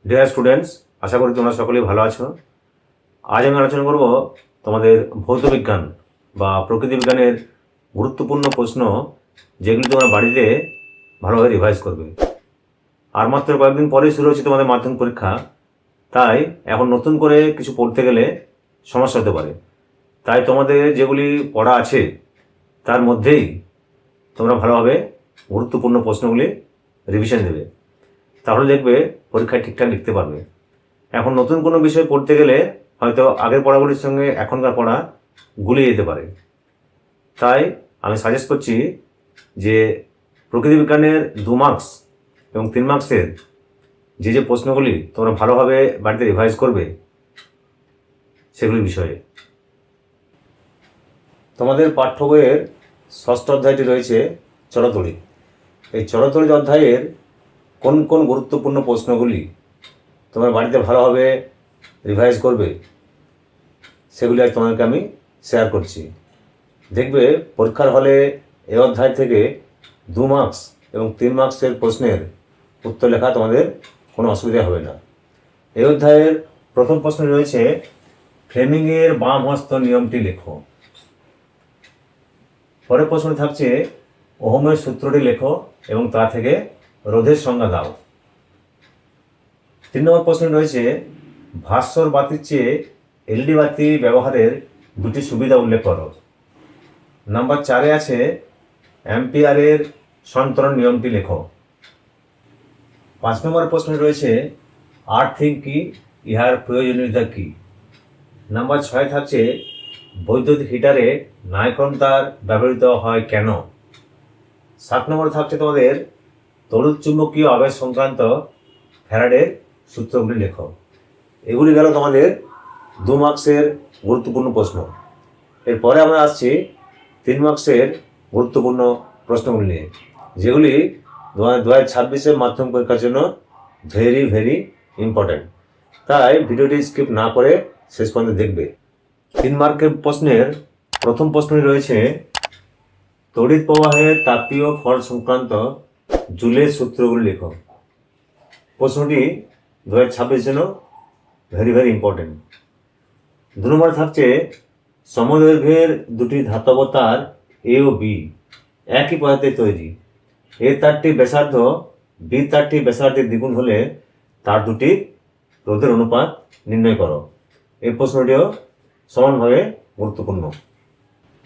Dear students, আশা করি তোমরা সকলেই ভালো আছো। আজ আমি আলোচনা করব তোমাদের ভৌত বিজ্ঞান বা প্রকৃতি বিজ্ঞানের গুরুত্বপূর্ণ প্রশ্ন, যেগুলি তোমরা বাড়িতে ভালোভাবে রিভাইজ করবে। আর মাত্র কয়েকদিন পরেই শুরু হচ্ছে তোমাদের মাধ্যমিক পরীক্ষা, তাই এখন নতুন করে কিছু পড়তে গেলে সমস্যা হতে পারে। তাই তোমাদের যেগুলি পড়া আছে তার মধ্যেই তোমরা ভালোভাবে গুরুত্বপূর্ণ প্রশ্নগুলি রিভিশন দেবে, তাহলে দেখবে পরীক্ষায় ঠিকঠাক লিখতে পারবে। এখন নতুন কোনো বিষয় পড়তে গেলে হয়তো আগের পড়াগুলির সঙ্গে এখনকার পড়া গুলিয়ে যেতে পারে। তাই আমি সাজেস্ট করছি যে প্রকৃতি বিজ্ঞানের 2 মার্কস এবং 3 মার্কসের যে প্রশ্নগুলি তোমরা ভালোভাবে বাড়িতে রিভাইজ করবে সেগুলি বিষয়ে তোমাদের পাঠ্য বইয়ের 6ষ্ঠ অধ্যায়টি রয়েছে চলতড়িৎ। এই চলতড়িৎ অধ্যায়ের কোন কোন গুরুত্বপূর্ণ প্রশ্নগুলি তোমরা বাড়িতে ভালোভাবে রিভাইজ করবে সেগুলি আজ তোমাদেরকে আমি শেয়ার করছি। দেখবে পরীক্ষার হলে এই অধ্যায় থেকে 2 মার্কস এবং 3 মার্কসের প্রশ্নের উত্তর লেখা তোমাদের কোনো অসুবিধা হবে না। এই অধ্যায়ের প্রথম প্রশ্ন রয়েছে, ফ্লেমিংয়ের বাম হস্ত নিয়মটি লেখো। পরের প্রশ্ন থাকছে, ওহমের সূত্রটি লেখো এবং তা থেকে রোধের সংজ্ঞা দাও। 3 নম্বর প্রশ্ন রয়েছে, ভাস্বর বাতির চেয়ে এলইডি বাতি ব্যবহারের 2টি সুবিধা উল্লেখ করো। নাম্বার 4-এ আছে, অ্যাম্পিয়ারের সন্তরণ নিয়মটি লেখো। 5 নম্বর প্রশ্ন রয়েছে, আর্থিং কি, ইহার প্রয়োজনীয়তা কি। নাম্বার 6 থাকছে, বৈদ্যুতিক হিটারে নাইক্রন তার ব্যবহৃত হয় কেন। 7 নম্বর থাকছে তোমাদের, তড়িৎ চুম্বকীয় আবেশ সংক্রান্ত ফ্যারাডের সূত্রগুলি লেখো। এগুলি গেল তোমাদের 2 মার্কসের গুরুত্বপূর্ণ প্রশ্ন। এরপরে আমরা আসছি 3 মার্কসের গুরুত্বপূর্ণ প্রশ্নগুলি নিয়ে, যেগুলি 2026-এর মাধ্যমিক পরীক্ষার জন্য ভেরি ভেরি ইম্পর্ট্যান্ট। তাই ভিডিওটি স্কিপ না করে শেষ পর্যন্ত দেখবে। 3 মার্কের প্রশ্নের প্রথম প্রশ্নটি রয়েছে, তড়িৎ প্রবাহের তাপীয় ফল সংক্রান্ত জুলের সূত্রগুলি লেখো। প্রশ্নটি 2026 জন্য ভেরি ভেরি ইম্পর্টেন্ট। 2 নম্বরে থাকছে, সমদৈর্ঘ্যের 2টি ধাতব তার এ ও বি একই পদার্থের তৈরি। এ তারটি ব্যাসার্ধ বি তারটি ব্যাসার্ধের দ্বিগুণ হলে তার 2টি রোধের অনুপাত নির্ণয় করো। এই প্রশ্নটিও সমানভাবে গুরুত্বপূর্ণ।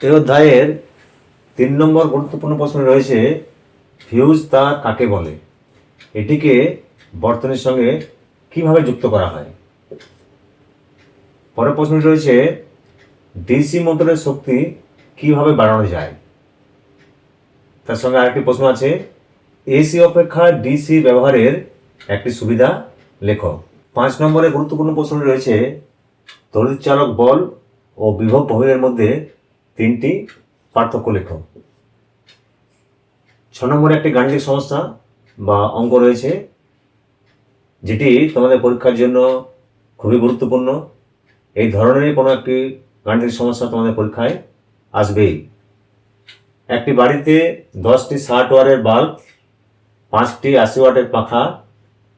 এই অধ্যায়ের 3 নম্বর গুরুত্বপূর্ণ প্রশ্ন রয়েছে, ফিউজ তার কাকে বলে, এটিকে বর্তনীর সঙ্গে কিভাবে যুক্ত করা হয়। পরের প্রশ্নটি রয়েছে, ডিসি মোটরের শক্তি কিভাবে বাড়ানো যায়। তার সঙ্গে আরেকটি প্রশ্ন আছে, এসি অপেক্ষা ডিসি ব্যবহারের একটি সুবিধা লেখো। 5 নম্বরে গুরুত্বপূর্ণ প্রশ্ন রয়েছে, তড়িৎ চালক বল ও বিভব প্রবাহের মধ্যে 3টি পার্থক্য লেখো। 6 নম্বরে একটি গাণিতিক সমস্যা বা অঙ্ক রয়েছে, যেটি তোমাদের পরীক্ষার জন্য খুবই গুরুত্বপূর্ণ। এই ধরনেরই কোনো একটি গাণিতিক সমস্যা তোমাদের পরীক্ষায় আসবেই। একটি বাড়িতে 10টি 60 ওয়াটের বাল্ব, 5টি 80 ওয়াটের পাখা,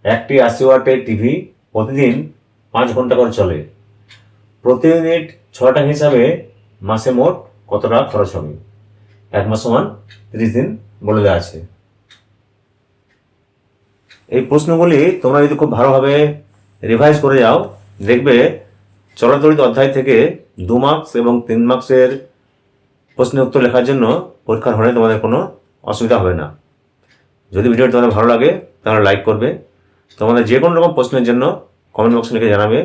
একটি 80 ওয়াটের টিভি প্রতিদিন 5 ঘন্টা করে চলে। প্রতি ইউনিট 6 টাকা হিসাবে মাসে মোট কত টাকা খরচ হবে। 1 মাস সমান 30 দিন বলে দেওয়া আছে। এই প্রশ্নগুলি তোমরা যদি খুব ভালোভাবে রিভাইজ করে যাও, দেখবে চলতড়িৎ অধ্যায় থেকে 2 মার্কস এবং 3 মার্কসের প্রশ্নের উত্তর লেখার জন্য পরীক্ষার হলে তোমাদের কোনো অসুবিধা হবে না। যদি ভিডিওটি তোমাদের ভালো লাগে তাহলে লাইক করবে। তোমাদের যে কোনো রকম প্রশ্নের জন্য কমেন্ট বক্সে লিখে জানাবে।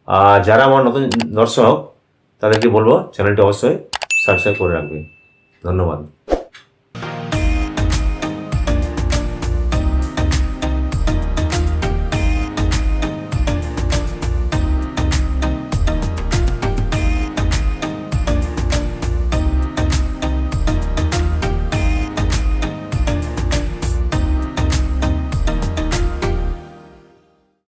আর যারা আমার নতুন দর্শক তাদেরকে বলবো চ্যানেলটি অবশ্যই সাবস্ক্রাইব করে রাখবে। ধন্যবাদ।